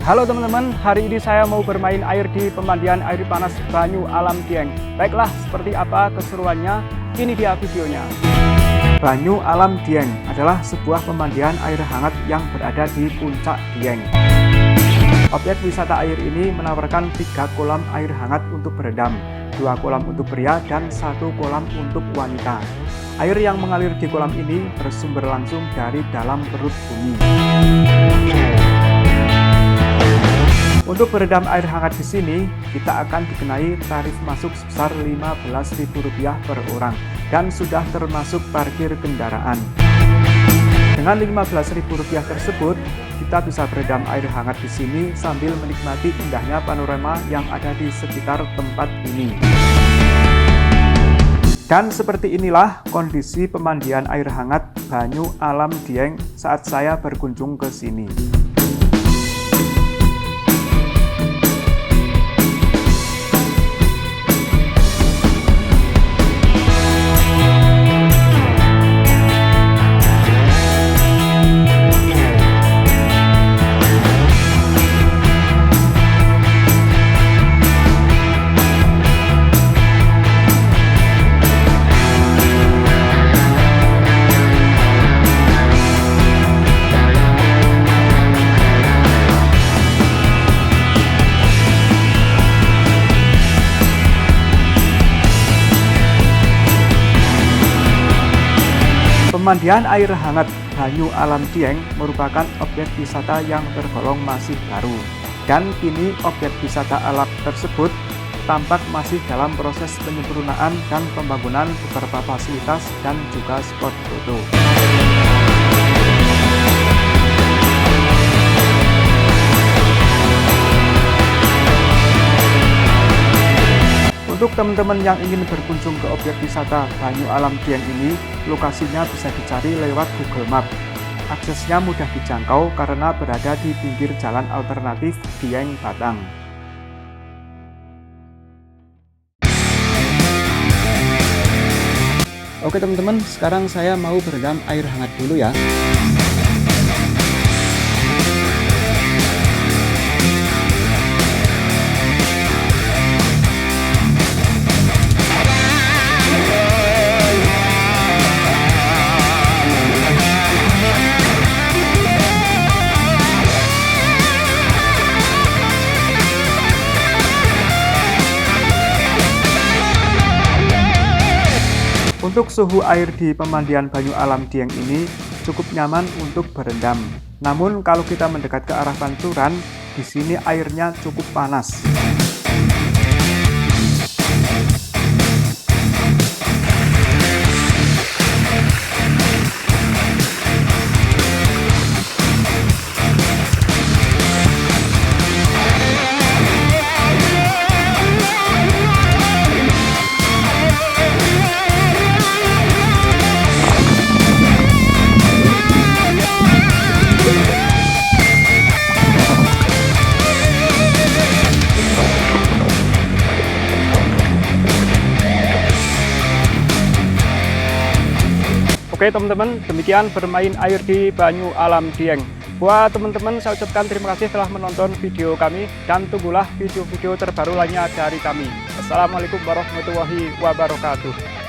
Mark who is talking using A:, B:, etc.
A: Halo teman-teman, hari ini saya mau bermain air di pemandian air panas Banyu Alam Dieng. Baiklah, seperti apa keseruannya? Ini dia videonya. Banyu Alam Dieng adalah sebuah pemandian air hangat yang berada di puncak Dieng. Objek wisata air ini menawarkan 3 kolam air hangat untuk berendam, 2 kolam untuk pria, dan 1 kolam untuk wanita. Air yang mengalir di kolam ini bersumber langsung dari dalam perut bumi. Untuk berendam air hangat di sini, kita akan dikenai tarif masuk sebesar Rp15.000 per orang dan sudah termasuk parkir kendaraan. Dengan Rp15.000 tersebut, kita bisa berendam air hangat di sini sambil menikmati indahnya panorama yang ada di sekitar tempat ini. Dan seperti inilah kondisi pemandian air hangat Banyu Alam Dieng saat saya berkunjung ke sini. Pemandian air hangat Banyu Alam Dieng merupakan objek wisata yang tergolong masih baru, dan kini objek wisata alam tersebut tampak masih dalam proses penyempurnaan dan pembangunan beberapa fasilitas dan juga spot foto. Untuk teman-teman yang ingin berkunjung ke objek wisata Banyu Alam Dieng ini, lokasinya bisa dicari lewat Google Map. Aksesnya mudah dijangkau karena berada di pinggir jalan alternatif Dieng Batang. Oke teman-teman, sekarang saya mau berendam air hangat dulu ya. Untuk suhu air di pemandian Banyu Alam Dieng ini cukup nyaman untuk berendam. Namun kalau kita mendekat ke arah pancuran, di sini airnya cukup panas. Oke teman-teman, demikian bermain air di Banyu Alam Dieng. Buat teman-teman, saya ucapkan terima kasih telah menonton video kami dan tunggulah video-video terbaru lainnya dari kami. Assalamualaikum warahmatullahi wabarakatuh.